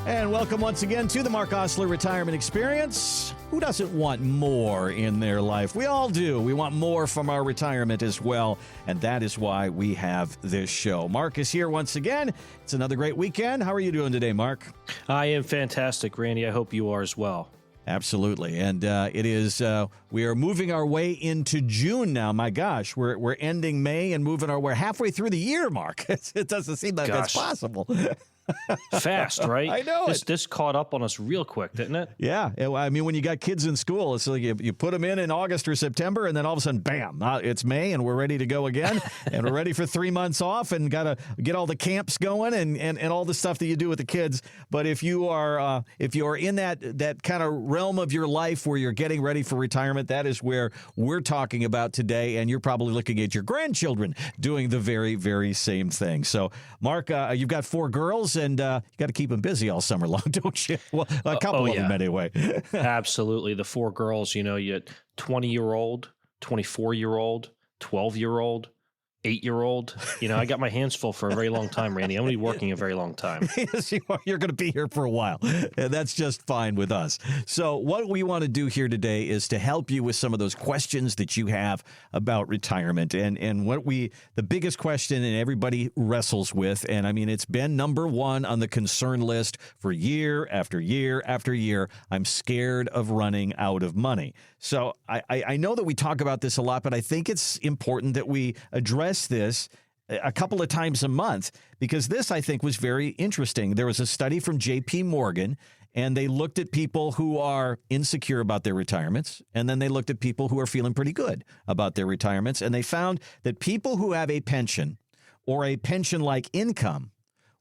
And welcome once again to the Mark Osler Retirement Experience. Who doesn't want more in their life? We all do. We want more from our retirement as well, and that is why we have this show. Mark is here once again. It's another great weekend. How are you doing today, Mark? I am fantastic, Randy. I hope you are as well. Absolutely. And it is, we are moving our way into June now. My gosh, we're ending May and moving our way halfway through the year, Mark. It doesn't seem like that's possible. Fast, right? I know. This caught up on us real quick, didn't it? Yeah. I mean, when you got kids in school, it's like you put them in August or September, and then all of a sudden, bam, it's May, and we're ready to go again. And we're ready for 3 months off and got to get all the camps going and all the stuff that you do with the kids. But if you are in that kind of realm of your life where you're getting ready for retirement, that is where we're talking about today. And you're probably looking at your grandchildren doing the very, very same thing. So, Mark, you've got 4 girls. And you got to keep them busy all summer long, don't you? Well, a couple of them anyway. Absolutely. The 4 girls, you had 20-year-old, 24-year-old, 12-year-old, 8-year-old. I got my hands full for a very long time, Randy. I'm going to be working a very long time. Yes, you are. You're going to be here for a while. And that's just fine with us. So what we want to do here today is to help you with some of those questions that you have about retirement. And the biggest question and everybody wrestles with, and I mean, it's been number one on the concern list for year after year after year. I'm scared of running out of money. So I know that we talk about this a lot, but I think it's important that we address this a couple of times a month, because this, I think, was very interesting. There was a study from J.P. Morgan, and they looked at people who are insecure about their retirements, and then they looked at people who are feeling pretty good about their retirements, and they found that people who have a pension or a pension-like income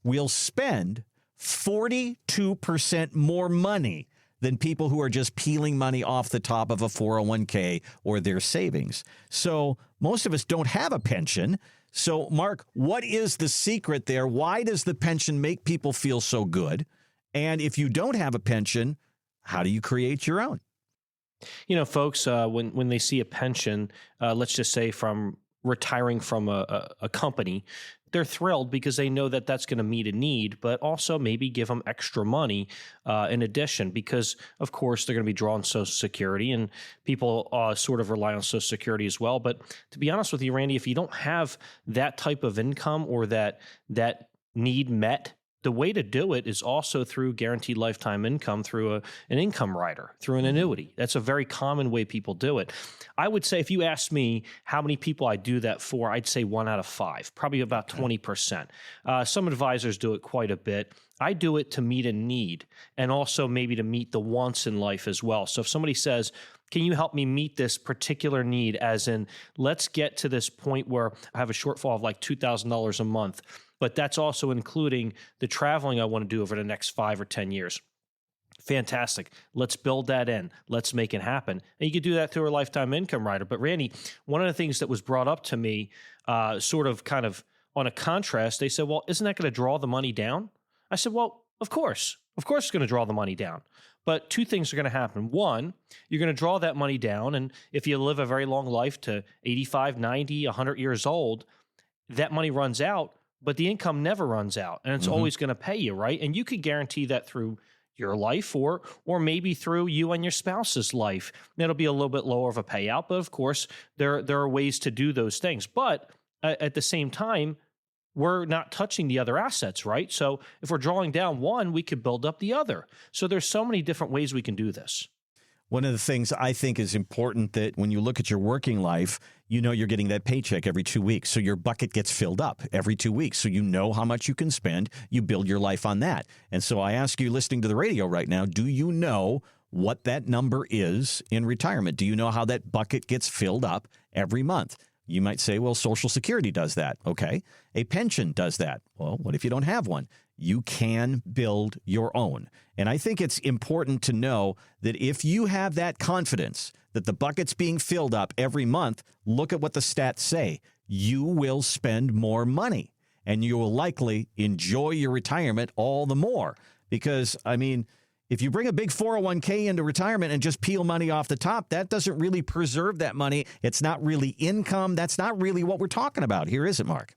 will spend 42% more money than people who are just peeling money off the top of a 401k or their savings. So most of us don't have a pension. So, Mark, what is the secret there? Why does the pension make people feel so good? And if you don't have a pension, how do you create your own? Folks, when they see a pension, let's just say from retiring from a company, they're thrilled because they know that that's going to meet a need, but also maybe give them extra money in addition, because, of course, they're going to be drawing Social Security, and people sort of rely on Social Security as well. But to be honest with you, Randy, if you don't have that type of income or that need met, the way to do it is also through guaranteed lifetime income, through an income rider, through an annuity. That's a very common way people do it. I would say if you ask me how many people I do that for, I'd say 1 out of 5, probably about 20%. Some advisors do it quite a bit. I do it to meet a need and also maybe to meet the wants in life as well. So if somebody says, can you help me meet this particular need, as in, let's get to this point where I have a shortfall of like $2,000 a month, but that's also including the traveling I want to do over the next 5 or 10 years. Fantastic. Let's build that in. Let's make it happen. And you could do that through a lifetime income rider. But Randy, one of the things that was brought up to me sort of kind of on a contrast, they said, well, isn't that going to draw the money down? I said, well, of course it's going to draw the money down. But 2 things are going to happen. One, you're going to draw that money down. And if you live a very long life to 85, 90, 100 years old, that money runs out, but the income never runs out. And it's always going to pay you, right? And you could guarantee that through your life or maybe through you and your spouse's life. It'll be a little bit lower of a payout, but of course, there are ways to do those things. But at the same time, we're not touching the other assets, right? So if we're drawing down one, we could build up the other. So there's so many different ways we can do this. One of the things I think is important, that when you look at your working life, you're getting that paycheck every 2 weeks. So your bucket gets filled up every 2 weeks. So you know how much you can spend. You build your life on that. And so I ask you, listening to the radio right now, do you know what that number is in retirement? Do you know how that bucket gets filled up every month? You might say, well, Social Security does that. Okay. A pension does that. Well, what if you don't have one? You can build your own. And I think it's important to know that if you have that confidence that the bucket's being filled up every month, look at what the stats say. You will spend more money, and you will likely enjoy your retirement all the more. Because, I mean, if you bring a big 401k into retirement and just peel money off the top, that doesn't really preserve that money. It's not really income. That's not really what we're talking about here, is it, Mark?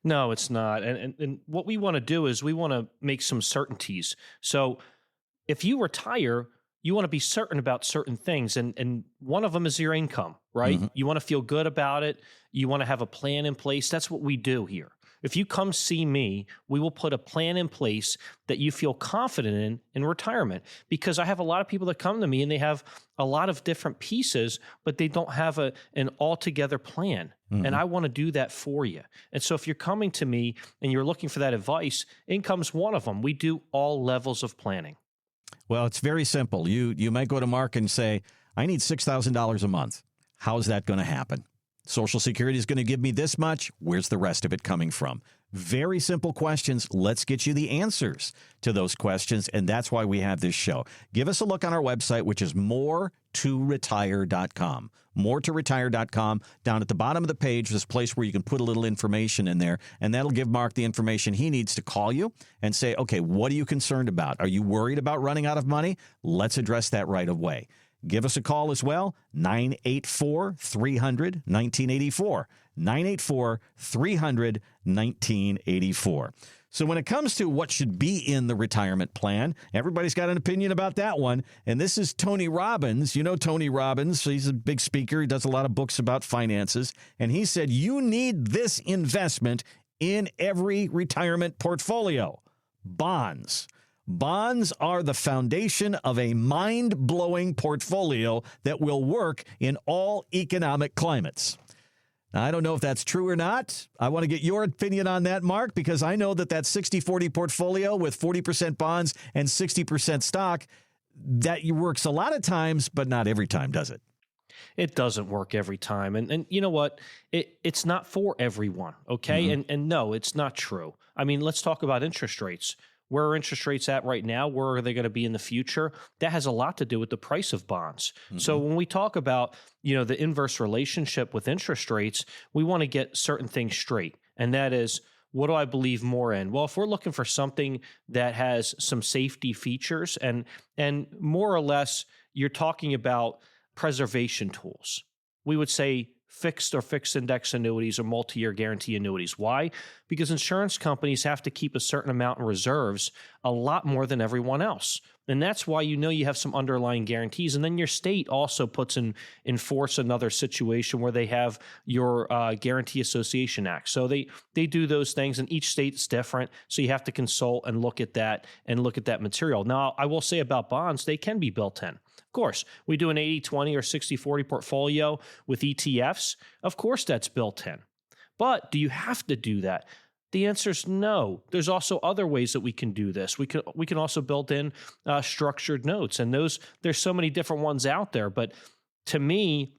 No, it's not. And what we want to do is we want to make some certainties. So if you retire, you want to be certain about certain things. And one of them is your income, right? Mm-hmm. You want to feel good about it. You want to have a plan in place. That's what we do here. If you come see me, we will put a plan in place that you feel confident in retirement. Because I have a lot of people that come to me and they have a lot of different pieces, but they don't have an altogether plan. Mm-hmm. And I want to do that for you. And so if you're coming to me and you're looking for that advice, income's one of them. We do all levels of planning. Well, it's very simple. You might go to Mark and say, I need $6,000 a month. How's that going to happen? Social Security is going to give me this much. Where's the rest of it coming from? Very simple questions. Let's get you the answers to those questions. And that's why we have this show. Give us a look on our website, which is more2retire.com. More2retire.com. Down at the bottom of the page, there's a place where you can put a little information in there, and that'll give Mark the information he needs to call you and say, okay, what are you concerned about? Are you worried about running out of money? Let's address that right away. Give us a call as well, 984-300-1984, 984-300-1984. So when it comes to what should be in the retirement plan, everybody's got an opinion about that one. And this is Tony Robbins. You know Tony Robbins. He's a big speaker. He does a lot of books about finances. And he said, you need this investment in every retirement portfolio: bonds. Bonds are the foundation of a mind-blowing portfolio that will work in all economic climates. Now, I don't know if that's true or not. I want to get your opinion on that, Mark, because I know that 60-40 portfolio with 40% bonds and 60% stock, that works a lot of times, but not every time, does it? It doesn't work every time. And you know what? It's not for everyone, okay? Mm-hmm. And no, it's not true. I mean, let's talk about interest rates. Where are interest rates at right now? Where are they going to be in the future? That has a lot to do with the price of bonds. Mm-hmm. So when we talk about, the inverse relationship with interest rates, we want to get certain things straight. And that is, what do I believe more in? Well, if we're looking for something that has some safety features and more or less you're talking about preservation tools, we would say fixed or fixed index annuities or multi-year guarantee annuities. Why? Because insurance companies have to keep a certain amount in reserves, a lot more than everyone else. And that's why you have some underlying guarantees. And then your state also puts in force another situation where they have your Guarantee Association Act. So they do those things, and each state is different. So you have to consult and look at that material. Now, I will say about bonds, they can be built in. Of course, we do an 80-20 or 60-40 portfolio with ETFs. Of course, that's built in. But do you have to do that? The answer is no. There's also other ways that we can do this. We can also build in structured notes, and there's so many different ones out there. But to me,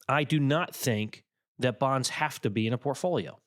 I do not think that bonds have to be in a portfolio.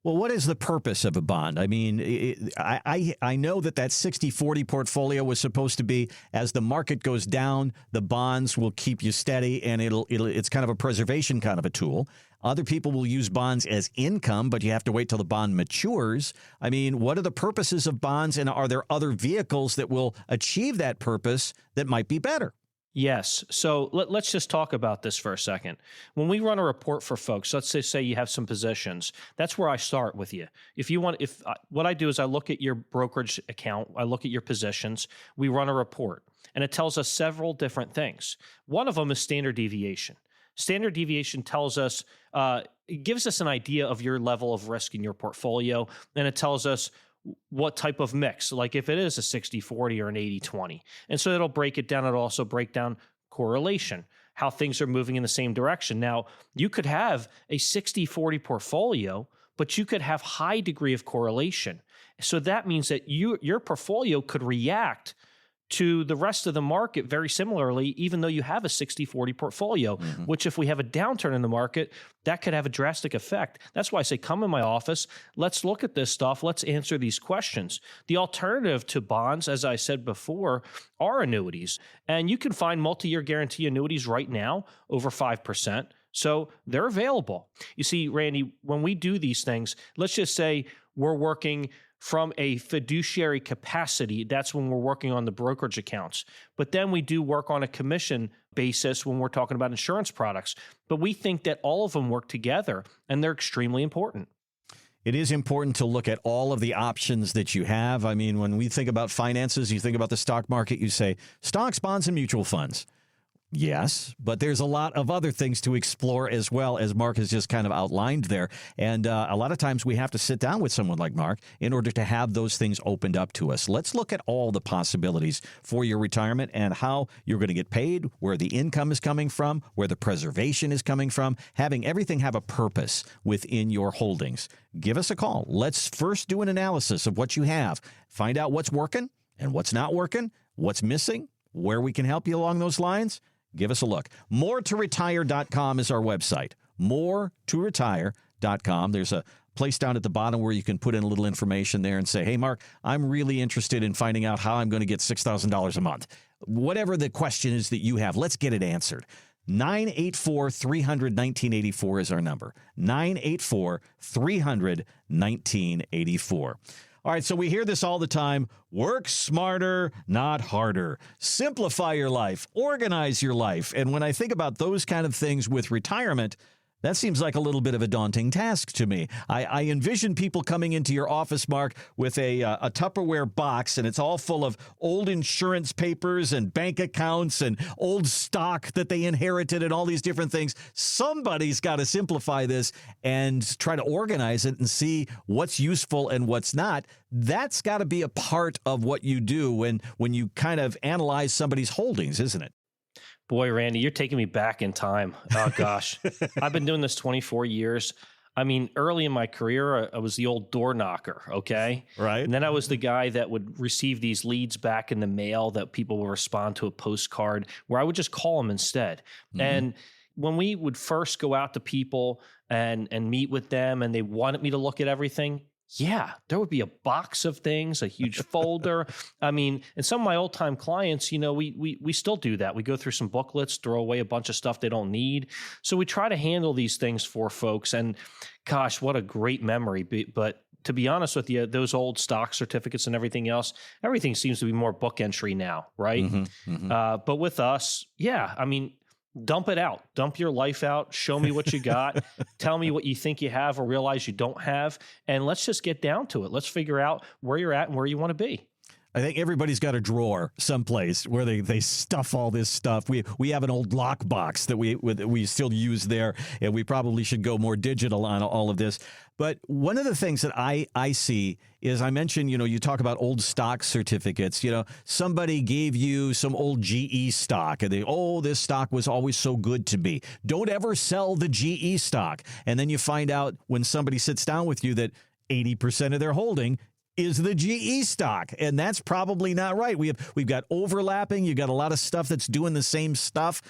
Well, what is the purpose of a bond? I mean, I know that 60-40 portfolio was supposed to be, as the market goes down, the bonds will keep you steady, and it's kind of a preservation kind of a tool. Other people will use bonds as income, but you have to wait till the bond matures. I mean, what are the purposes of bonds, and are there other vehicles that will achieve that purpose that might be better? Yes. So let's just talk about this for a second. When we run a report for folks, let's say you have some positions, that's where I start with you. What I do is I look at your brokerage account, I look at your positions, we run a report, and it tells us several different things. One of them is standard deviation. Standard deviation tells us, it gives us an idea of your level of risk in your portfolio, and it tells us what type of mix, like if it is a 60-40 or an 80-20. And so it'll break it down. It'll also break down correlation, how things are moving in the same direction. Now, you could have a 60-40 portfolio, but you could have high degree of correlation. So that means that your portfolio could react to the rest of the market very similarly, even though you have a 60-40 portfolio, which if we have a downturn in the market, that could have a drastic effect. That's why I say, come in my office, let's look at this stuff, let's answer these questions. The alternative to bonds, as I said before, are annuities. And you can find multi-year guarantee annuities right now over 5%. So they're available. You see, Randy, when we do these things, let's just say we're working from a fiduciary capacity. That's when we're working on the brokerage accounts. But then we do work on a commission basis when we're talking about insurance products. But we think that all of them work together, and they're extremely important. It is important to look at all of the options that you have. I mean, when we think about finances, you think about the stock market, you say stocks, bonds, and mutual funds. Yes, but there's a lot of other things to explore as well, as Mark has just kind of outlined there. And a lot of times we have to sit down with someone like Mark in order to have those things opened up to us. Let's look at all the possibilities for your retirement and how you're going to get paid, where the income is coming from, where the preservation is coming from, having everything have a purpose within your holdings. Give us a call. Let's first do an analysis of what you have. Find out what's working and what's not working, what's missing, where we can help you along those lines. Give us a look. More2retire.com is our website. More2retire.com. There's a place down at the bottom where you can put in a little information there and say, hey, Mark, I'm really interested in finding out how I'm going to get $6,000 a month. Whatever the question is that you have, let's get it answered. 984-300-1984 is our number. 984-300-1984. All right, so we hear this all the time. Work smarter, not harder. Simplify your life. Organize your life. And when I think about those kind of things with retirement, that seems like a little bit of a daunting task to me. I envision people coming into your office, Mark, with a Tupperware box, and it's all full of old insurance papers and bank accounts and old stock that they inherited and all these different things. Somebody's got to simplify this and try to organize it and see what's useful and what's not. That's got to be a part of what you do when you kind of analyze somebody's holdings, isn't it? Boy, Randy, you're taking me back in time. Oh, gosh. I've been doing this 24 years. I mean, early in my career, I was the old door knocker, okay? Right. And then I was the guy that would receive these leads back in the mail that people would respond to a postcard where I would just call them instead. Mm-hmm. And when we would first go out to people and meet with them and they wanted me to look at everything, yeah, there would be a box of things, a huge folder. I mean, and some of my old time clients, you know, we still do that. We go through some booklets, throw away a bunch of stuff they don't need. So we try to handle these things for folks. And gosh, what a great memory. But to be honest with you, those old stock certificates and everything else, everything seems to be more book entry now, right? Mm-hmm, mm-hmm. But with us, yeah, I mean, dump it out. Dump your life out. Show me what you got. Tell me what you think you have or realize you don't have. And let's just get down to it. Let's figure out where you're at and where you want to be. I think everybody's got a drawer someplace where they stuff all this stuff. We have an old lockbox that we still use there, and we probably should go more digital on all of this. But one of the things that I see is, I mentioned, you know, you talk about old stock certificates. You know, somebody gave you some old GE stock, and this stock was always so good to me. Don't ever sell the GE stock. And then you find out when somebody sits down with you that 80% of their holding is the GE stock. And that's probably not right. We've got overlapping. You've got a lot of stuff that's doing the same stuff.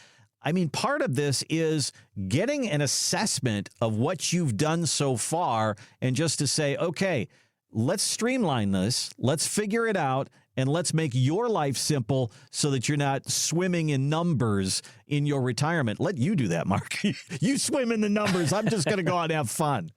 I mean, part of this is getting an assessment of what you've done so far and just to say, okay, let's streamline this. Let's figure it out. And let's make your life simple so that you're not swimming in numbers in your retirement. Let you do that, Mark. You swim in the numbers. I'm just going to go out and have fun.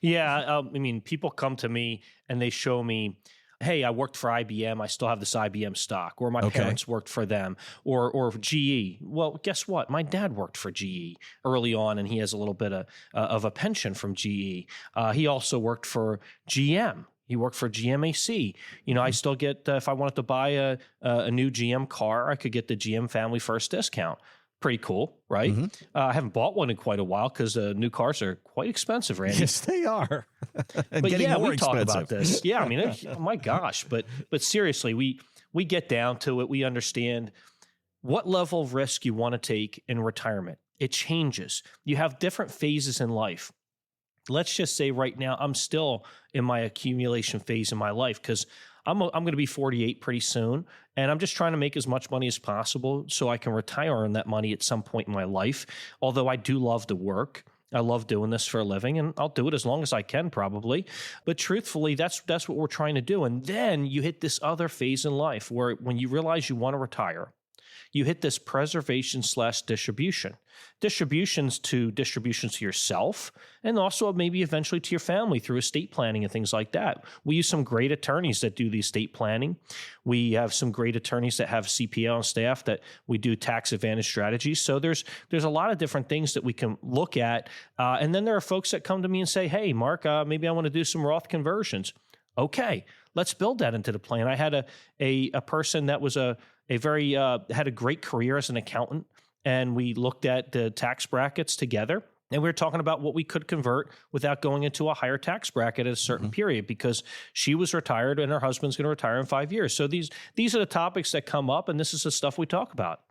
Yeah. I mean, people come to me and they show me, hey, I worked for IBM. I still have this IBM stock, or my parents worked for them, or GE. Well, guess what? My dad worked for GE early on, and he has a little bit of a pension from GE. He also worked for GM. He worked for GMAC. You know, I still get, if I wanted to buy a new GM car, I could get the GM Family First discount. Pretty cool, right? Mm-hmm. I haven't bought one in quite a while because new cars are quite expensive, Randy. Yes, they are. But yeah, we talk about this. Yeah, I mean, oh my gosh. But seriously, we get down to it. We understand what level of risk you want to take in retirement. It changes. You have different phases in life. Let's just say right now, I'm still in my accumulation phase in my life because I'm going to be 48 pretty soon, and I'm just trying to make as much money as possible so I can retire on that money at some point in my life. Although I do love to work. I love doing this for a living, and I'll do it as long as I can probably. But truthfully, that's what we're trying to do. And then you hit this other phase in life where when you realize you want to retire, you hit this preservation / distribution. Distributions to yourself, and also maybe eventually to your family through estate planning and things like that. We use some great attorneys that do the estate planning. We have some great attorneys that have CPA on staff that we do tax advantage strategies. So there's a lot of different things that we can look at. And then there are folks that come to me and say, hey, Mark, maybe I want to do some Roth conversions. Okay, let's build that into the plan. I had a person that was had a great career as an accountant, and we looked at the tax brackets together, and we were talking about what we could convert without going into a higher tax bracket at a certain period, because she was retired and her husband's going to retire in 5 years. So these are the topics that come up, and this is the stuff we talk about.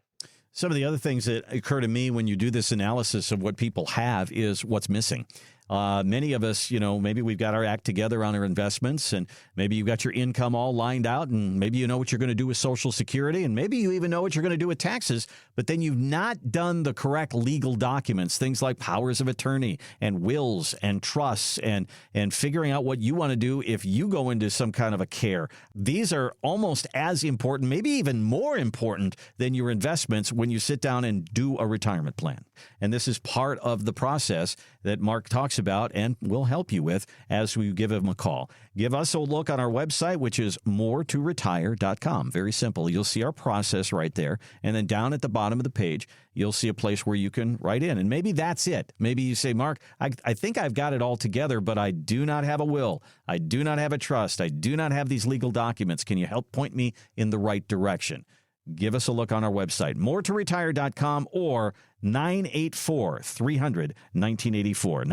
Some of the other things that occur to me when you do this analysis of what people have is what's missing. Many of us, maybe we've got our act together on our investments, and maybe you've got your income all lined out, and maybe you know what you're going to do with Social Security, and maybe you even know what you're going to do with taxes, but then you've not done the correct legal documents, things like powers of attorney and wills and trusts and figuring out what you want to do if you go into some kind of a care. These are almost as important, maybe even more important than your investments when you sit down and do a retirement plan. And this is part of the process that Mark talks about and will help you with as we give him a call. Give us a look on our website, which is moretoretire.com. Very simple. You'll see our process right there. And then down at the bottom of the page, you'll see a place where you can write in. And maybe that's it. Maybe you say, Mark, I think I've got it all together, but I do not have a will. I do not have a trust. I do not have these legal documents. Can you help point me in the right direction? Give us a look on our website, moretoretire.com, or 984-300-1984,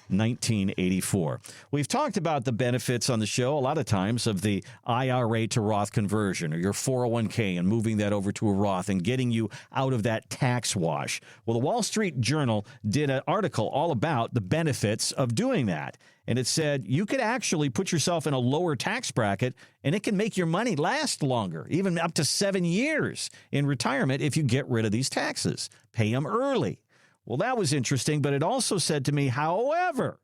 984-300-1984. We've talked about the benefits on the show a lot of times of the IRA-to-Roth conversion, or your 401k, and moving that over to a Roth and getting you out of that tax wash. Well, the Wall Street Journal did an article all about the benefits of doing that. And it said you could actually put yourself in a lower tax bracket, and it can make your money last longer, even up to 7 years in retirement if you get rid of these taxes. Pay them early. Well, that was interesting, but it also said to me, however,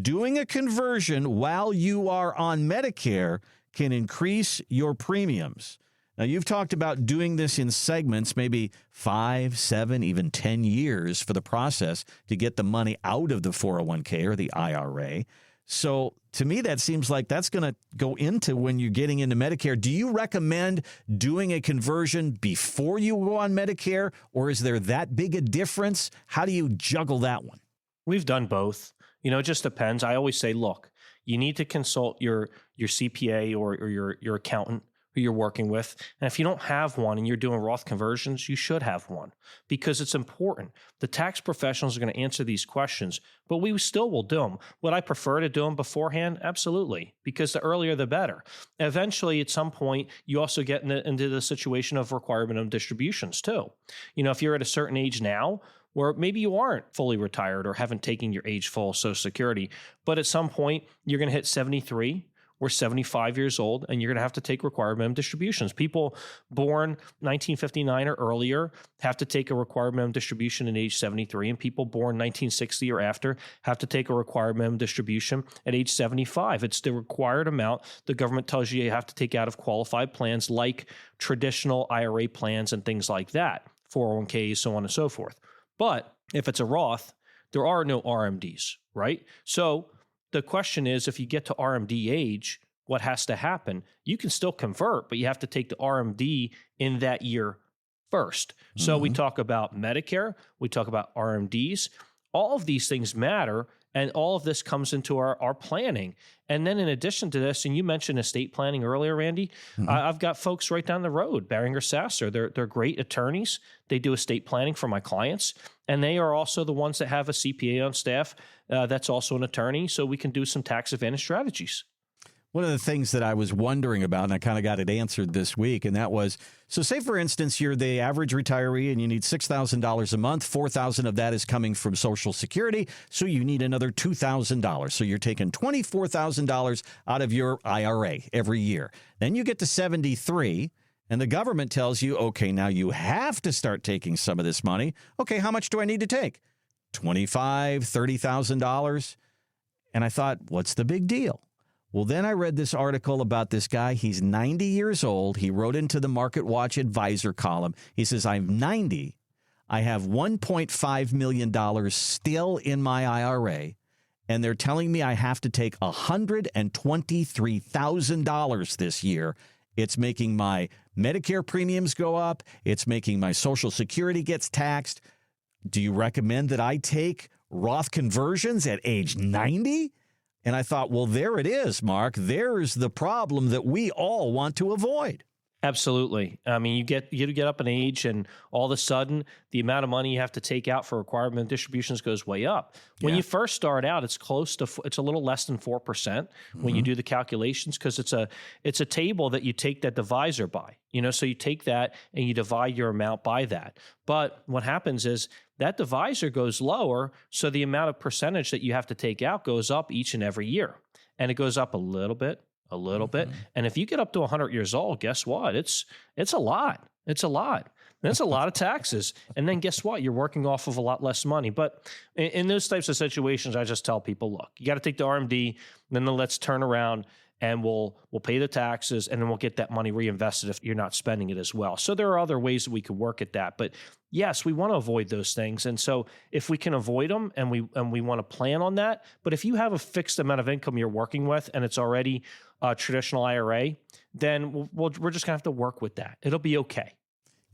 doing a conversion while you are on Medicare can increase your premiums. Now, you've talked about doing this in segments, maybe 5, 7, even 10 years for the process to get the money out of the 401k or the IRA. So to me, that seems like that's going to go into when you're getting into Medicare. Do you recommend doing a conversion before you go on Medicare, or is there that big a difference? How do you juggle that one? We've done both. It just depends. I always say, look, you need to consult your CPA or your accountant who you're working with. And if you don't have one and you're doing Roth conversions, you should have one, because it's important. The tax professionals are going to answer these questions, but we still will do them. Would I prefer to do them beforehand? Absolutely, because the earlier the better. Eventually, at some point, you also get into the situation of requirement of distributions too. If you're at a certain age now, where maybe you aren't fully retired or haven't taken your age full Social Security, but at some point, you're going to hit 73 or 75 years old, and you're going to have to take required minimum distributions. People born 1959 or earlier have to take a required minimum distribution at age 73, and people born 1960 or after have to take a required minimum distribution at age 75. It's the required amount the government tells you have to take out of qualified plans like traditional IRA plans and things like that, 401ks, so on and so forth. But if it's a Roth, there are no RMDs, right? So the question is, if you get to RMD age, what has to happen? You can still convert, but you have to take the RMD in that year first. So we talk about Medicare, we talk about RMDs. All of these things matter, and all of this comes into our planning. And then in addition to this, and you mentioned estate planning earlier, Randy, I've got folks right down the road, Beringer Sasser. They're great attorneys. They do estate planning for my clients, and they are also the ones that have a CPA on staff that's also an attorney, so we can do some tax advantage strategies. One of the things that I was wondering about, and I kind of got it answered this week, and that was, so say, for instance, you're the average retiree and you need $6,000 a month. $4,000 of that is coming from Social Security, so you need another $2,000. So you're taking $24,000 out of your IRA every year. Then you get to 73, and the government tells you, okay, now you have to start taking some of this money. Okay, how much do I need to take? $25,000, $30,000? And I thought, what's the big deal? Well, then I read this article about this guy. He's 90 years old. He wrote into the Market Watch Advisor column. He says, I'm 90. I have $1.5 million still in my IRA, and they're telling me I have to take $123,000 this year. It's making my Medicare premiums go up. It's making my Social Security gets taxed. Do you recommend that I take Roth conversions at age 90? And I thought, well, there it is, Mark. There's the problem that we all want to avoid. Absolutely. I mean, you get up in age, and all of a sudden, the amount of money you have to take out for requirement distributions goes way up. When you first start out, it's it's a little less than 4% when you do the calculations, because it's a table that you take that divisor by. So you take that and you divide your amount by that. But what happens is that divisor goes lower, so the amount of percentage that you have to take out goes up each and every year, and it goes up a little bit. And if you get up to 100 years old, guess what? It's a lot. It's a lot. That's a lot of taxes. And then guess what? You're working off of a lot less money. But in those types of situations, I just tell people, look, you got to take the RMD, then let's turn around and we'll pay the taxes, and then we'll get that money reinvested if you're not spending it as well. So there are other ways that we could work at that. But yes, we want to avoid those things. And so if we can avoid them, and we want to plan on that, but if you have a fixed amount of income you're working with and it's already a traditional IRA, then we're just going to have to work with that. It'll be okay.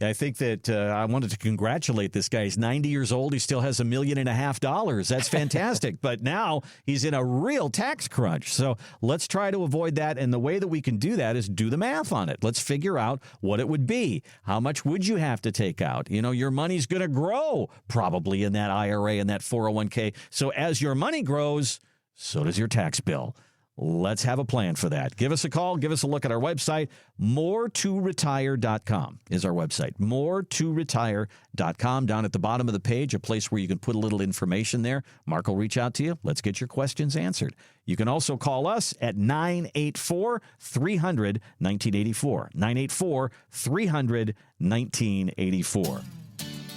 I think that I wanted to congratulate this guy. He's 90 years old. He still has $1.5 million. That's fantastic. But now he's in a real tax crunch. So let's try to avoid that. And the way that we can do that is do the math on it. Let's figure out what it would be. How much would you have to take out? Your money's going to grow probably in that IRA and that 401k. So as your money grows, so does your tax bill. Let's have a plan for that. Give us a call. Give us a look at our website. More2retire.com is our website. More2retire.com. Down at the bottom of the page, a place where you can put a little information there. Mark will reach out to you. Let's get your questions answered. You can also call us at 984-300-1984. 984-300-1984.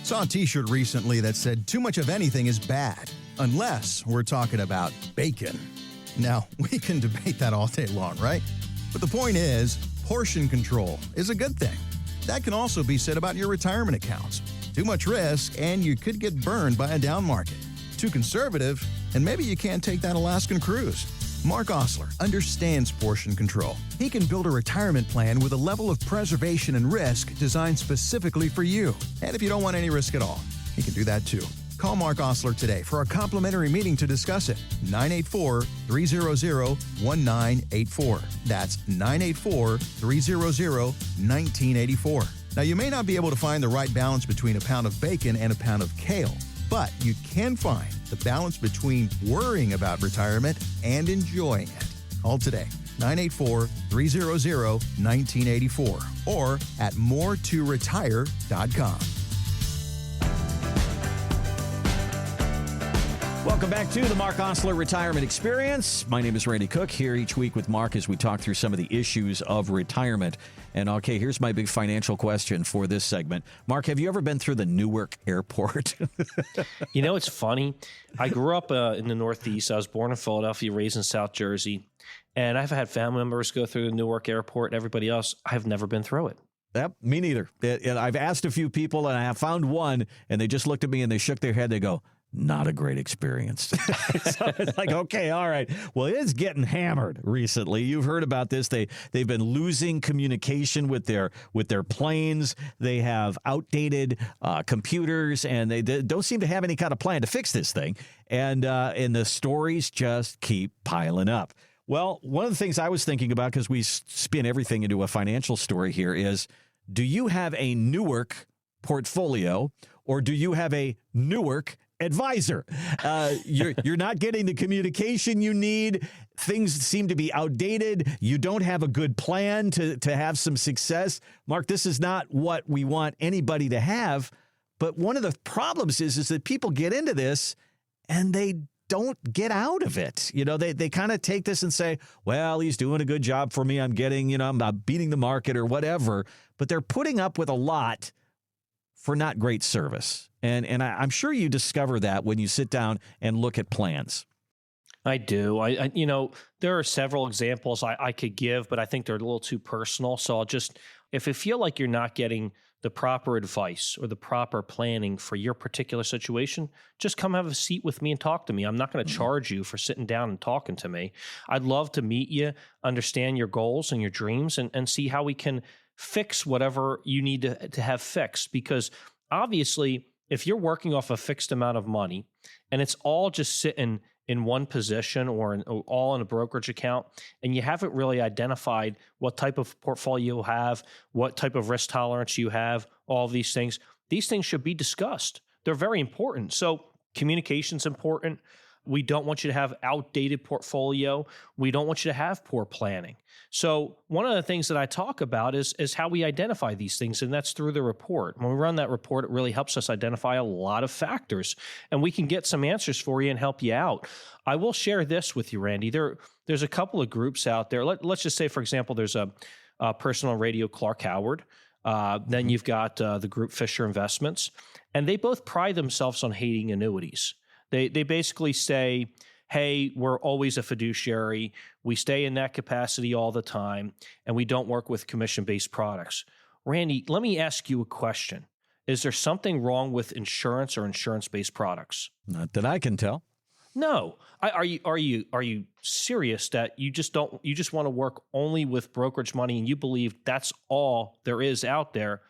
Saw a t-shirt recently that said, too much of anything is bad, unless we're talking about bacon. Now, we can debate that all day long, right? But the point is, portion control is a good thing. That can also be said about your retirement accounts. Too much risk, and you could get burned by a down market. Too conservative, and maybe you can't take that Alaskan cruise. Mark Osler understands portion control. He can build a retirement plan with a level of preservation and risk designed specifically for you. And if you don't want any risk at all, he can do that too. Call Mark Osler today for a complimentary meeting to discuss it. 984-300-1984. That's 984-300-1984. Now, you may not be able to find the right balance between a pound of bacon and a pound of kale, but you can find the balance between worrying about retirement and enjoying it. Call today, 984-300-1984, or at more2retire.com. Welcome back to the Mark Osler Retirement Experience. My name is Randy Cook, here each week with Mark as we talk through some of the issues of retirement. And okay, here's my big financial question for this segment. Mark, have you ever been through the Newark airport? It's funny. I grew up in the Northeast. I was born in Philadelphia, raised in South Jersey. And I've had family members go through the Newark airport and everybody else. I've never been through it. Yep, me neither. And I've asked a few people, and I have found one, and they just looked at me and they shook their head. They go, not a great experience. So it's like, okay, all right. Well, it's getting hammered recently. You've heard about this. They've been losing communication with their planes. They have outdated computers, and they don't seem to have any kind of plan to fix this thing. And the stories just keep piling up. Well, one of the things I was thinking about, because we spin everything into a financial story here, is, do you have a Newark portfolio, or do you have a Newark advisor? You're not getting the communication you need. Things seem to be outdated. You don't have a good plan to have some success. Mark, this is not what we want anybody to have. But one of the problems is that people get into this and they don't get out of it. They kind of take this and say, well, he's doing a good job for me. I'm getting, I'm not beating the market or whatever. But they're putting up with a lot for not great service. And I'm sure you discover that when you sit down and look at plans. I do. There are several examples I could give, but I think they're a little too personal. So if you feel like you're not getting the proper advice or the proper planning for your particular situation, just come have a seat with me and talk to me. I'm not going to charge you for sitting down and talking to me. I'd love to meet you, understand your goals and your dreams, and see how we can fix whatever you need to have fixed. Because obviously, if you're working off a fixed amount of money and it's all just sitting in one position or all in a brokerage account, and you haven't really identified what type of portfolio you have, what type of risk tolerance you have, all of these things should be discussed. They're very important. So communication's important. We don't want you to have outdated portfolio. We don't want you to have poor planning. So one of the things that I talk about is how we identify these things, and that's through the report. When we run that report, it really helps us identify a lot of factors, and we can get some answers for you and help you out. I will share this with you, Randy. There's a couple of groups out there. Let's just say, for example, there's a person on radio, Clark Howard. Then you've got the group Fisher Investments, and they both pride themselves on hating annuities. They basically say, hey, we're always a fiduciary. We stay in that capacity all the time, and we don't work with commission-based products. Randy, let me ask you a question. Is there something wrong with insurance or insurance-based products? Not that I can tell. No. Are you serious that you just want to work only with brokerage money and you believe that's all there is out there?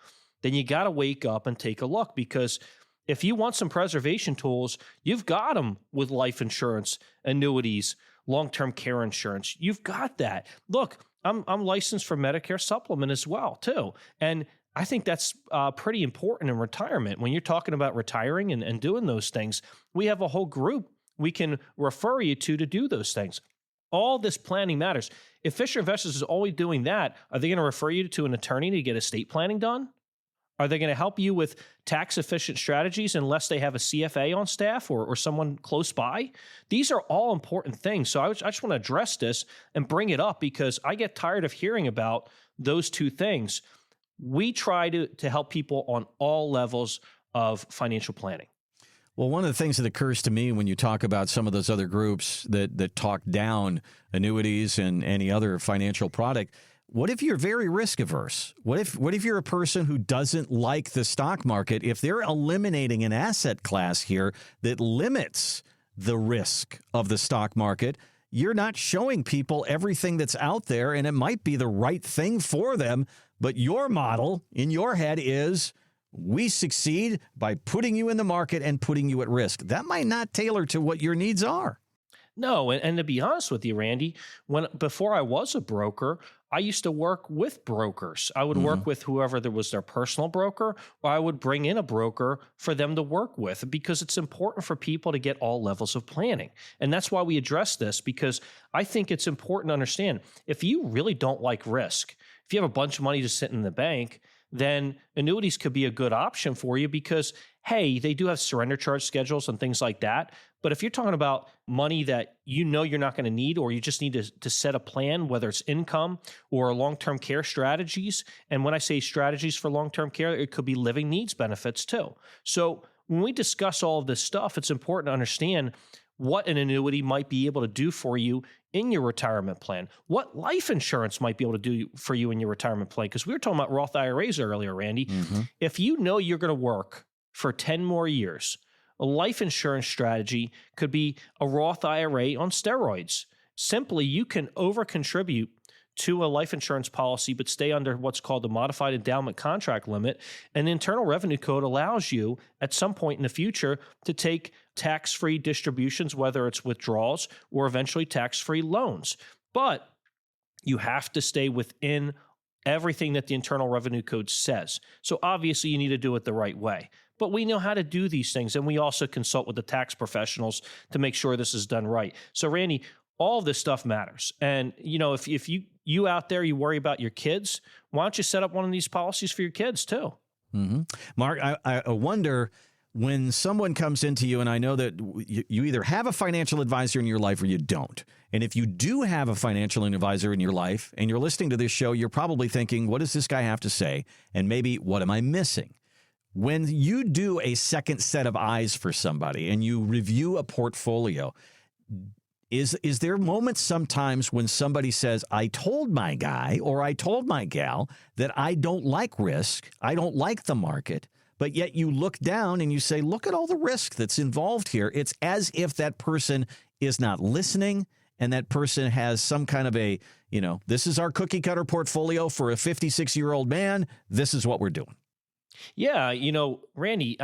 Then you got to wake up and take a look, because if you want some preservation tools, you've got them with life insurance, annuities, long-term care insurance. You've got that. Look, I'm licensed for Medicare supplement as well, too. And I think that's pretty important in retirement. When you're talking about retiring and doing those things, we have a whole group we can refer you to do those things. All this planning matters. If Fisher Investors is always doing that, are they going to refer you to an attorney to get estate planning done? Are they going to help you with tax-efficient strategies unless they have a CFA on staff or someone close by? These are all important things. So I just want to address this and bring it up, because I get tired of hearing about those two things. We try to help people on all levels of financial planning. Well, one of the things that occurs to me when you talk about some of those other groups that talk down annuities and any other financial product, what if you're very risk averse? What if you're a person who doesn't like the stock market? If they're eliminating an asset class here that limits the risk of the stock market, you're not showing people everything that's out there, and it might be the right thing for them. But your model in your head is, we succeed by putting you in the market and putting you at risk. That might not tailor to what your needs are. No, and to be honest with you, Randy, before I was a broker, I used to work with brokers. I would work with whoever there was their personal broker, or I would bring in a broker for them to work with, because it's important for people to get all levels of planning. And that's why we address this, because I think it's important to understand, if you really don't like risk, if you have a bunch of money just sitting in the bank, then annuities could be a good option for you, because, hey, they do have surrender charge schedules and things like that. But if you're talking about money that you know you're not going to need, or you just need to set a plan, whether it's income or long-term care strategies, and when I say strategies for long-term care, it could be living needs benefits too. So when we discuss all of this stuff, it's important to understand what an annuity might be able to do for you in your retirement plan, what life insurance might be able to do for you in your retirement plan. Because we were talking about Roth IRAs earlier, Randy. If you know you're going to work for 10 more years, a life insurance strategy could be a Roth IRA on steroids. Simply, you can over-contribute to a life insurance policy, but stay under what's called the modified endowment contract limit. And the Internal Revenue Code allows you at some point in the future to take tax-free distributions, whether it's withdrawals or eventually tax-free loans. But you have to stay within everything that the Internal Revenue Code says. So obviously you need to do it the right way. But we know how to do these things, and we also consult with the tax professionals to make sure this is done right. So Randy, all of this stuff matters. And if you out there, you worry about your kids, why don't you set up one of these policies for your kids too? Mark, I wonder, when someone comes into you, and I know that you either have a financial advisor in your life or you don't. And if you do have a financial advisor in your life and you're listening to this show, you're probably thinking, what does this guy have to say? And maybe, what am I missing? When you do a second set of eyes for somebody and you review a portfolio, Is there moments sometimes when somebody says, I told my guy or I told my gal that I don't like risk, I don't like the market, but yet you look down and you say, look at all the risk that's involved here. It's as if that person is not listening and that person has some kind of a, this is our cookie cutter portfolio for a 56-year-old man. This is what we're doing. Yeah. Randy,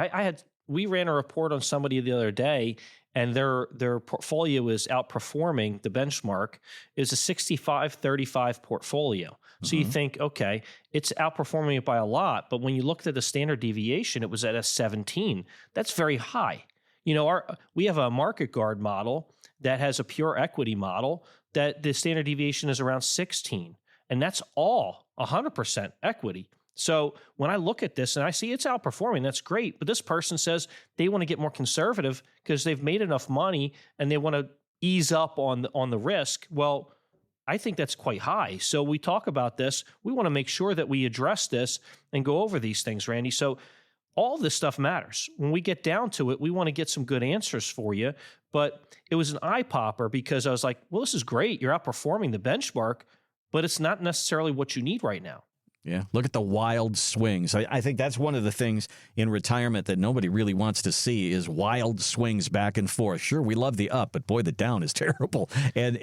we ran a report on somebody the other day, and their portfolio is outperforming the benchmark. Is a 65-35 portfolio. So you think, okay, it's outperforming it by a lot. But when you looked at the standard deviation, it was at a 17. That's very high. We have a market guard model that has a pure equity model that the standard deviation is around 16. And that's all 100% equity. So when I look at this and I see it's outperforming, that's great. But this person says they want to get more conservative because they've made enough money and they want to ease up on the risk. Well, I think that's quite high. So we talk about this. We want to make sure that we address this and go over these things, Randy. So all this stuff matters. When we get down to it, we want to get some good answers for you. But it was an eye popper because I was like, well, this is great. You're outperforming the benchmark, but it's not necessarily what you need right now. Yeah. Look at the wild swings. I think that's one of the things in retirement that nobody really wants to see is wild swings back and forth. Sure, we love the up, but boy, the down is terrible. And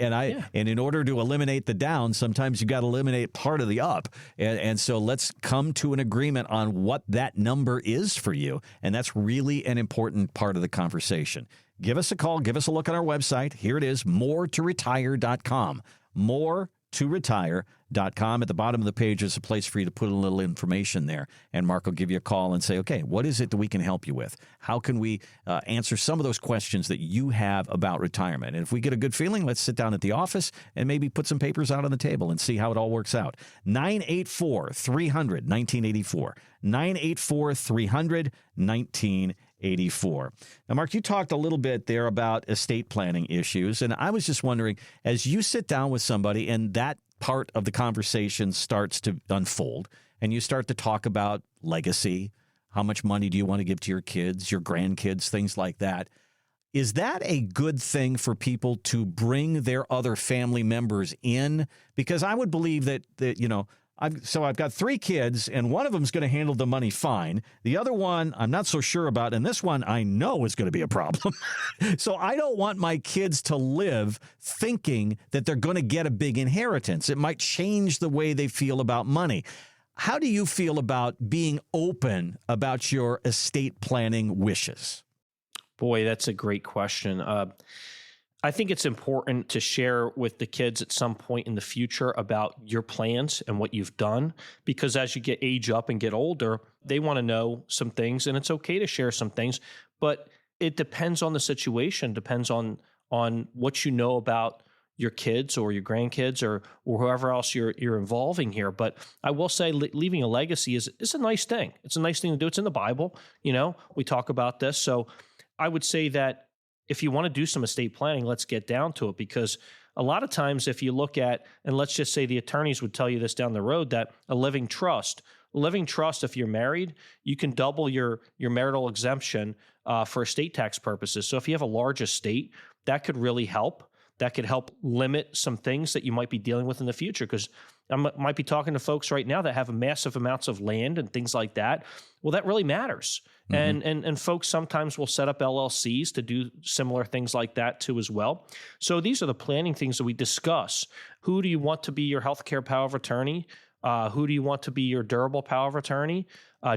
in order to eliminate the down, sometimes you got to eliminate part of the up. And so let's come to an agreement on what that number is for you. And that's really an important part of the conversation. Give us a call. Give us a look on our website. Here it is, moretoretire.com. moretoretire.com. At the bottom of the page is a place for you to put a little information there, and Mark will give you a call and say, okay, what is it that we can help you with? How can we answer some of those questions that you have about retirement? And if we get a good feeling, let's sit down at the office and maybe put some papers out on the table and see how it all works out. 984-300-1984. 984-300-1984. Now, Mark, you talked a little bit there about estate planning issues, and I was just wondering, as you sit down with somebody and that part of the conversation starts to unfold and you start to talk about legacy, how much money do you want to give to your kids, your grandkids, things like that. Is that a good thing for people to bring their other family members in? Because I would believe that I've got 3 kids, and one of them is going to handle the money fine. The other one, I'm not so sure about, and this one I know is going to be a problem. So I don't want my kids to live thinking that they're going to get a big inheritance. It might change the way they feel about money. How do you feel about being open about your estate planning wishes? Boy, that's a great question. I think it's important to share with the kids at some point in the future about your plans and what you've done, because as you age up and get older, they want to know some things, and it's okay to share some things, but it depends on the situation, depends on what you know about your kids or your grandkids or whoever else you're involving here. But I will say leaving a legacy is a nice thing. It's a nice thing to do. It's in the Bible. We talk about this. So I would say that if you want to do some estate planning, let's get down to it, because a lot of times if you look at, and let's just say the attorneys would tell you this down the road, that a living trust, if you're married, you can double your marital exemption for estate tax purposes. So if you have a large estate, that could really help. That could help limit some things that you might be dealing with in the future, because I might be talking to folks right now that have massive amounts of land and things like that. Well, that really matters. Mm-hmm. And folks sometimes will set up LLCs to do similar things like that too as well. So these are the planning things that we discuss. Who do you want to be your healthcare power of attorney? Who do you want to be your durable power of attorney?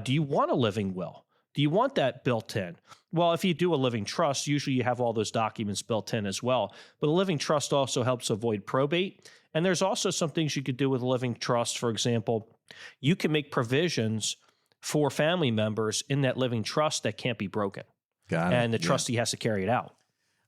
Do you want a living will? Do you want that built in? Well, if you do a living trust, usually you have all those documents built in as well. But a living trust also helps avoid probate. And there's also some things you could do with a living trust. For example, you can make provisions for family members in that living trust that can't be broken. Got it. And the trustee has to carry it out.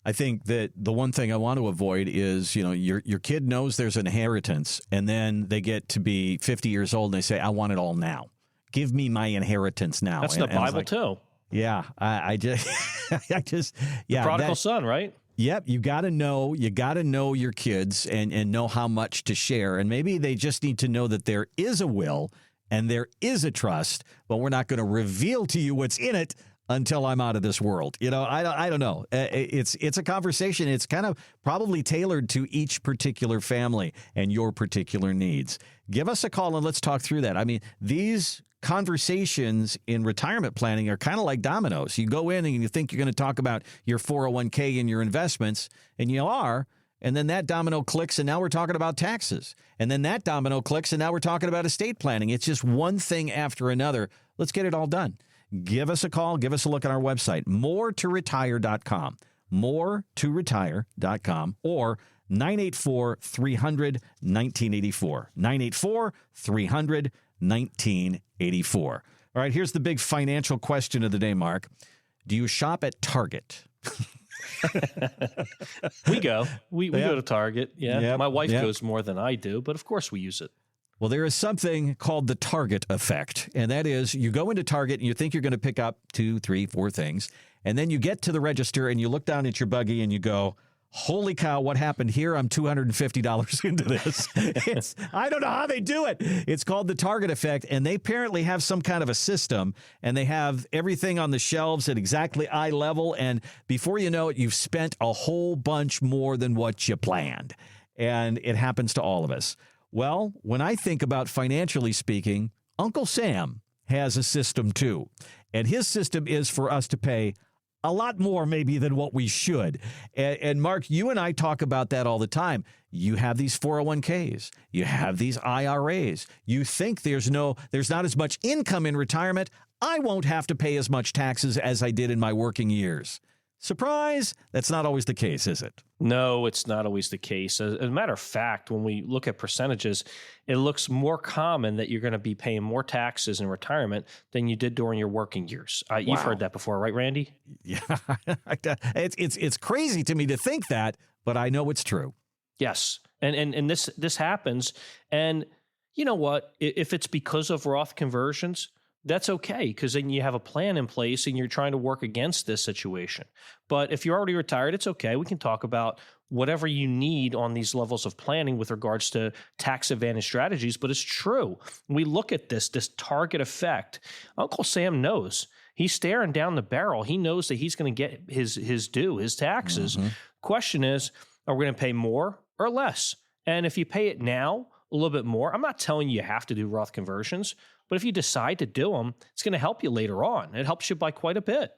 I think that the one thing I want to avoid is, your kid knows there's an inheritance, and then they get to be 50 years old and they say, I want it all now. Give me my inheritance now. That's the Bible too. Yeah. I just, the prodigal son, right? Yep. You got to know your kids and know how much to share. And maybe they just need to know that there is a will and there is a trust, but we're not going to reveal to you what's in it until I'm out of this world. I don't know. It's a conversation. It's kind of probably tailored to each particular family and your particular needs. Give us a call and let's talk through that. I mean, these conversations in retirement planning are kind of like dominoes. You go in and you think you're going to talk about your 401k and your investments, and you are. And then that domino clicks, and now we're talking about taxes. And then that domino clicks, and now we're talking about estate planning. It's just one thing after another. Let's get it all done. Give us a call. Give us a look at our website, moretoretire.com, moretoretire.com, or 984-300-1984, 984-300-1984. All right, here's the big financial question of the day, Mark. Do you shop at Target? We go to Target. Yeah. Yep. My wife goes more than I do, but of course we use it. Well, there is something called the Target effect, and that is you go into Target and you think you're going to pick up 2, 3, 4 things, and then you get to the register and you look down at your buggy and you go, holy cow, what happened here? I'm $250 into this. I don't know how they do it. It's called the Target effect, and they apparently have some kind of a system, and they have everything on the shelves at exactly eye level, and before you know it, you've spent a whole bunch more than what you planned, and it happens to all of us. Well, when I think about financially speaking, Uncle Sam has a system too, and his system is for us to pay a lot more maybe than what we should. And Mark, you and I talk about that all the time. You have these 401ks. You have these IRAs. You think there's not as much income in retirement. I won't have to pay as much taxes as I did in my working years. Surprise! That's not always the case, is it? No, it's not always the case. As a matter of fact, when we look at percentages, it looks more common that you're going to be paying more taxes in retirement than you did during your working years. You've heard that before, right, Randy? Yeah, it's crazy to me to think that, but I know it's true. Yes, and this happens, and you know what? If it's because of Roth conversions, that's okay, because then you have a plan in place and you're trying to work against this situation. But if you're already retired, it's okay. We can talk about whatever you need on these levels of planning with regards to tax advantage strategies. But it's true. We look at this Target effect. Uncle Sam knows. He's staring down the barrel. He knows that he's going to get his due, his taxes. Mm-hmm. Question is, are we going to pay more or less? And if you pay it now, a little bit more, I'm not telling you have to do Roth conversions, but if you decide to do them, it's going to help you later on. It helps you by quite a bit.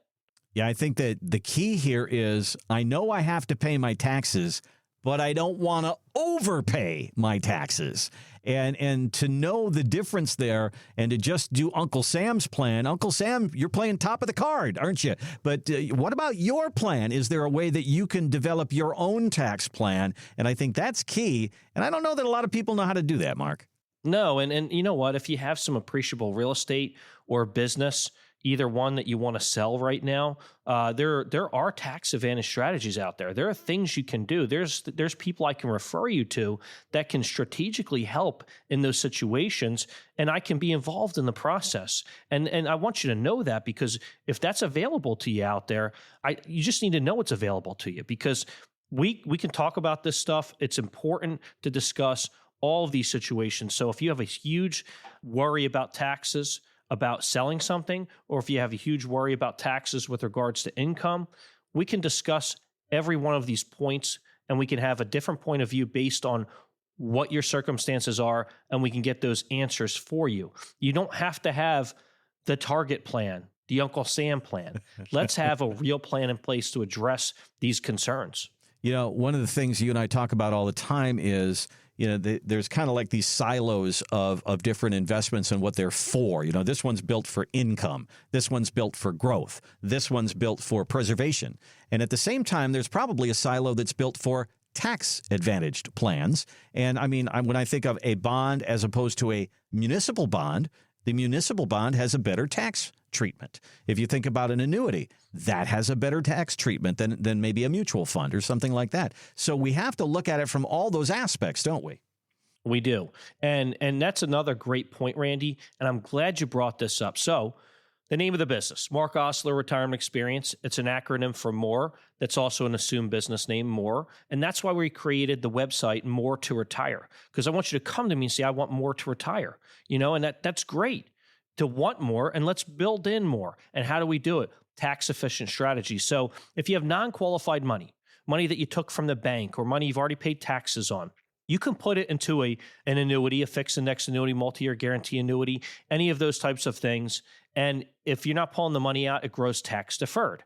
Yeah, I think that the key here is I know I have to pay my taxes, but I don't want to overpay my taxes. And to know the difference there and to just do Uncle Sam's plan. Uncle Sam, you're playing top of the card, aren't you? But what about your plan? Is there a way that you can develop your own tax plan? And I think that's key. And I don't know that a lot of people know how to do that, Mark. No, and you know what? If you have some appreciable real estate or business, either one that you want to sell right now, there are tax advantage strategies out there. There are things you can do. There's people I can refer you to that can strategically help in those situations, and I can be involved in the process. And I want you to know that, because if that's available to you out there, you just need to know it's available to you, because we can talk about this stuff. It's important to discuss all of these situations. So if you have a huge worry about taxes, about selling something, or if you have a huge worry about taxes with regards to income, we can discuss every one of these points, and we can have a different point of view based on what your circumstances are, and we can get those answers for you. You don't have to have the Target plan, the Uncle Sam plan. Let's have a real plan in place to address these concerns. You know, one of the things you and I talk about all the time is, there's kind of like these silos of different investments and what they're for. This one's built for income. This one's built for growth. This one's built for preservation. And at the same time, there's probably a silo that's built for tax advantaged plans. And I mean, when I think of a bond as opposed to a municipal bond, the municipal bond has a better tax treatment. If you think about an annuity, that has a better tax treatment than maybe a mutual fund or something like that. So we have to look at it from all those aspects, don't we? We do. And that's another great point, Randy, and I'm glad you brought this up. So the name of the business, Mark Osler Retirement Experience, it's an acronym for MORE. That's also an assumed business name, MORE. And that's why we created the website More to Retire, because I want you to come to me and say, I want more to retire, and that's great to want more, and let's build in more. And how do we do it? tax efficient strategy. So if you have non-qualified money that you took from the bank or money you've already paid taxes on, you can put it into an annuity, a fixed index annuity, multi-year guarantee annuity, any of those types of things. And if you're not pulling the money out, it grows tax deferred.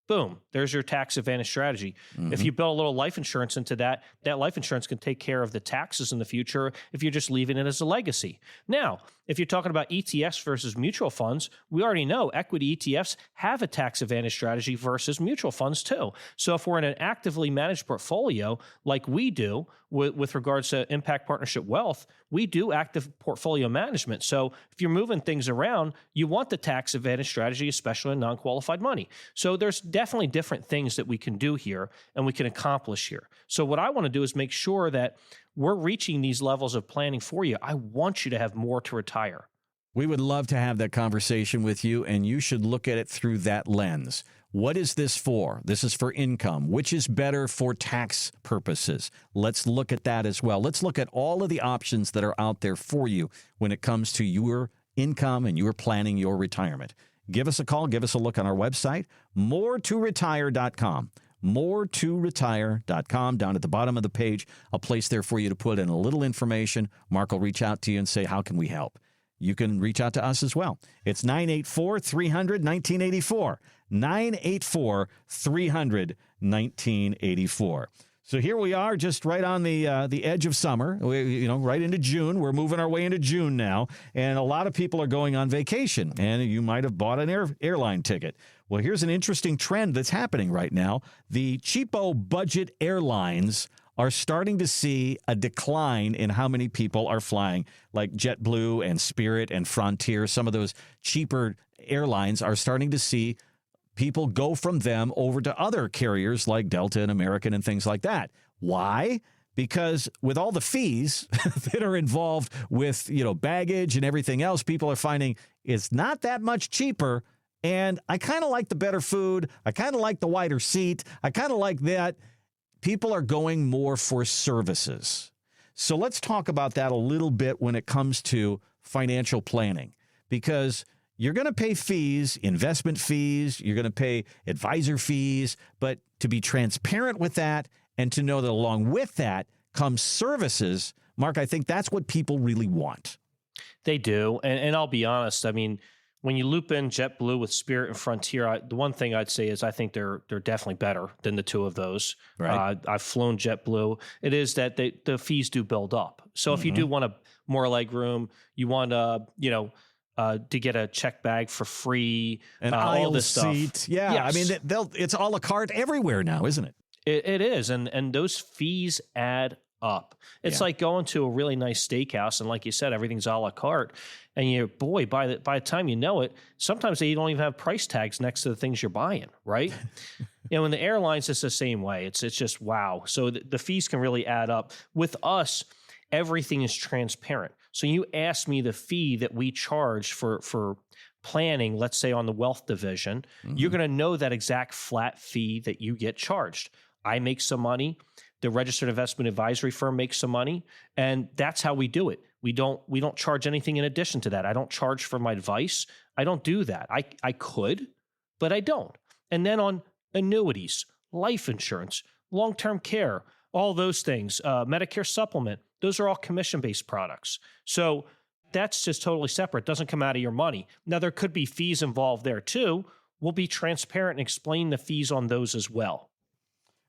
Boom, there's your tax advantage strategy. If you build a little life insurance into that, that life insurance can take care of the taxes in the future if you're just leaving it as a legacy. Now, if you're talking about ETFs versus mutual funds, we already know equity ETFs have a tax advantage strategy versus mutual funds too. So if we're in an actively managed portfolio like we do with regards to Impact Partnership Wealth, we do active portfolio management. So if you're moving things around, you want the tax advantage strategy, especially in non-qualified money. So there's definitely different things that we can do here and we can accomplish here. So what I want to do is make sure that we're reaching these levels of planning for you. I want you to have more to retire. We would love to have that conversation with you, and you should look at it through that lens. What is this for? This is for income. Which is better for tax purposes? Let's look at that as well. Let's look at all of the options that are out there for you when it comes to your income and your planning your retirement. Give us a call. Give us a look on our website, moretoretire.com. moretoretire.com. Down at the bottom of the page, a place there for you to put in a little information. Mark will reach out to you and say, how can we help? You can reach out to us as well. It's 984-300-1984. 984-300-1984. So here we are, just right on the edge of summer, right into June. We're moving our way into June now, and a lot of people are going on vacation, and you might have bought an airline ticket. Well, here's an interesting trend that's happening right now. The cheapo budget airlines are starting to see a decline in how many people are flying, like JetBlue and Spirit and Frontier. Some of those cheaper airlines are starting to see people go from them over to other carriers like Delta and American and things like that. Why? Because with all the fees that are involved with, baggage and everything else, people are finding it's not that much cheaper. And I kind of like the better food. I kind of like the wider seat. I kind of like that. People are going more for services. So let's talk about that a little bit when it comes to financial planning, because you're going to pay fees, investment fees, you're going to pay advisor fees, but to be transparent with that and to know that along with that comes services, Mark, I think that's what people really want. They do. And I'll be honest, I mean, when you loop in JetBlue with Spirit and Frontier, the one thing I'd say is I think they're definitely better than the two of those. Right. I've flown JetBlue. It is that the fees do build up. So if you do want more leg room, you want to get a check bag for free, an all aisle this stuff. Seat. Yeah, yes. I mean, it's a la carte everywhere now, isn't it? It is, and those fees add up. It's like going to a really nice steakhouse, and like you said, everything's a la carte. And by the time you know it, sometimes they don't even have price tags next to the things you're buying, right? In the airlines, it's the same way. It's just wow. So the fees can really add up. With us, everything is transparent. So you ask me the fee that we charge for planning, let's say on the wealth division, you're going to know that exact flat fee that you get charged. I make some money. The registered investment advisory firm makes some money, and that's how we do it. We don't charge anything in addition to that. I don't charge for my advice. I don't do that. I could, but I don't. And then on annuities, life insurance, long-term care, all those things, Medicare supplement, those are all commission-based products. So that's just totally separate. It doesn't come out of your money. Now, there could be fees involved there too. We'll be transparent and explain the fees on those as well.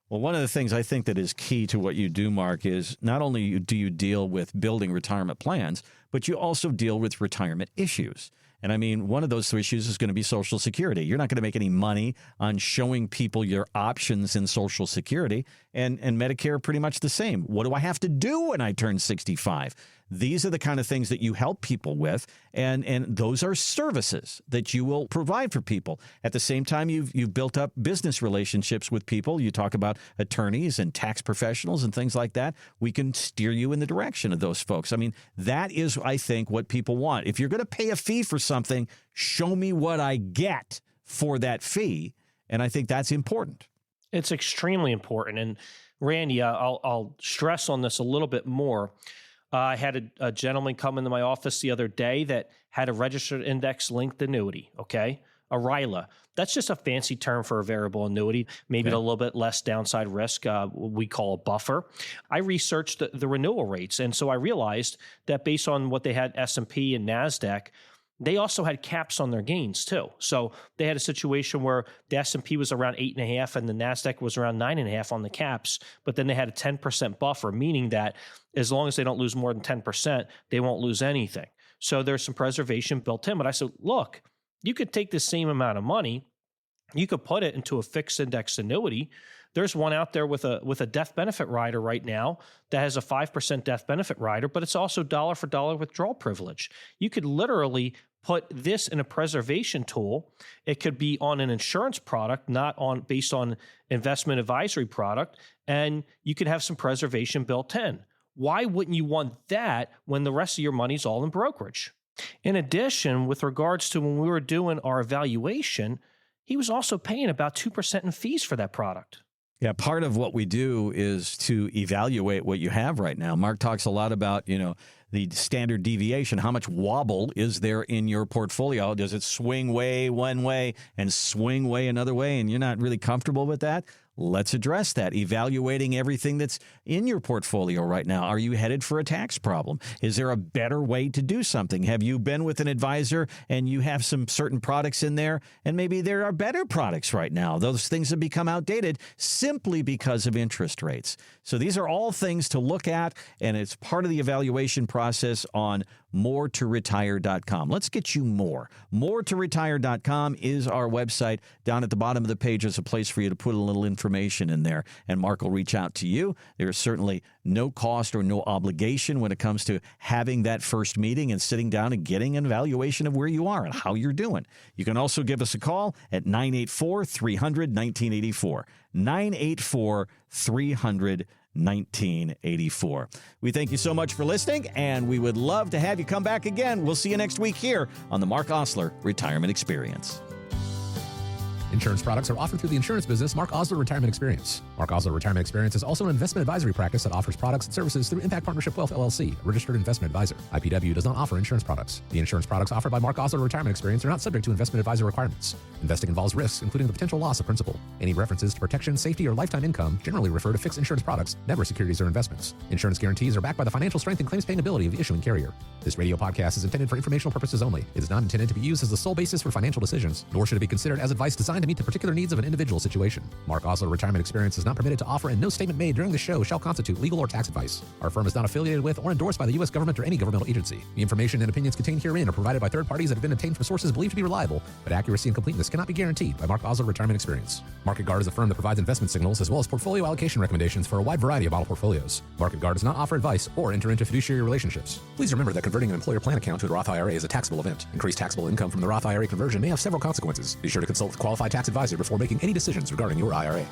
Well, one of the things I think that is key to what you do, Mark, is not only do you deal with building retirement plans, but you also deal with retirement issues. And I mean, one of those issues is going to be Social Security. You're not going to make any money on showing people your options in Social Security, and Medicare pretty much the same. What do I have to do when I turn 65? These are the kind of things that you help people with, and those are services that you will provide for people. At the same time, you've built up business relationships with people. You talk about attorneys and tax professionals and things like that. We can steer you in the direction of those folks. I mean, that is, I think, what people want. If you're going to pay a fee for something, show me what I get for that fee, and I think that's important. It's extremely important. And Randy, I'll stress on this a little bit more. I had a gentleman come into my office the other day that had a registered index-linked annuity, okay? a RILA. That's just a fancy term for a variable annuity, maybe a little bit less downside risk, we call a buffer. I researched the renewal rates, and so I realized that based on what they had S&P and NASDAQ, they also had caps on their gains too. So they had a situation where the S&P was around 8.5 and the NASDAQ was around 9.5 on the caps, but then they had a 10% buffer, meaning that as long as they don't lose more than 10%, they won't lose anything. So there's some preservation built in. But I said, look, you could take the same amount of money, you could put it into a fixed index annuity. There's one out there with a death benefit rider right now that has a 5% death benefit rider, but it's also dollar for dollar withdrawal privilege. You could literally put this in a preservation tool. It could be on an insurance product, not on based on investment advisory product, and you could have some preservation built in. Why wouldn't you want that when the rest of your money's all in brokerage? In addition, with regards to when we were doing our evaluation, he was also paying about 2% in fees for that product. Yeah, part of what we do is to evaluate what you have right now. Mark talks a lot about, the standard deviation. How much wobble is there in your portfolio? Does it swing way one way and swing way another way, and you're not really comfortable with that? Let's address that. Evaluating everything that's in your portfolio right now. Are you headed for a tax problem? Is there a better way to do something? Have you been with an advisor and you have some certain products in there, and maybe there are better products right now? Those things have become outdated simply because of interest rates. So these are all things to look at, and it's part of the evaluation process on moreToRetire.com. Let's get you more. MoreToRetire.com is our website. Down at the bottom of the page is a place for you to put a little information in there, and Mark will reach out to you. There's certainly no cost or no obligation when it comes to having that first meeting and sitting down and getting an evaluation of where you are and how you're doing. You can also give us a call at 984-300-1984. 984-300-1984. We thank you so much for listening, and we would love to have you come back again. We'll see you next week here on the Mark Osler Retirement Experience. Insurance products are offered through the insurance business Mark Osler Retirement Experience. Mark Osler Retirement Experience is also an investment advisory practice that offers products and services through Impact Partnership Wealth LLC, a registered investment advisor. IPW does not offer insurance products. The insurance products offered by Mark Osler Retirement Experience are not subject to investment advisor requirements. Investing involves risks, including the potential loss of principal. Any references to protection, safety, or lifetime income generally refer to fixed insurance products, never securities or investments. Insurance guarantees are backed by the financial strength and claims paying ability of the issuing carrier. This radio podcast is intended for informational purposes only. It is not intended to be used as the sole basis for financial decisions, nor should it be considered as advice designed to meet the particular needs of an individual situation. Mark Osler Retirement Experience is not permitted to offer, and no statement made during the show shall constitute legal or tax advice. Our firm is not affiliated with or endorsed by the U.S. government or any governmental agency. The information and opinions contained herein are provided by third parties that have been obtained from sources believed to be reliable, but accuracy and completeness cannot be guaranteed by Mark Osler Retirement Experience. Market Guard is a firm that provides investment signals as well as portfolio allocation recommendations for a wide variety of model portfolios. Market Guard does not offer advice or enter into fiduciary relationships. Please remember that converting an employer plan account to a Roth IRA is a taxable event. Increased taxable income from the Roth IRA conversion may have several consequences. Be sure to consult with a qualified tax advisor before making any decisions regarding your IRA.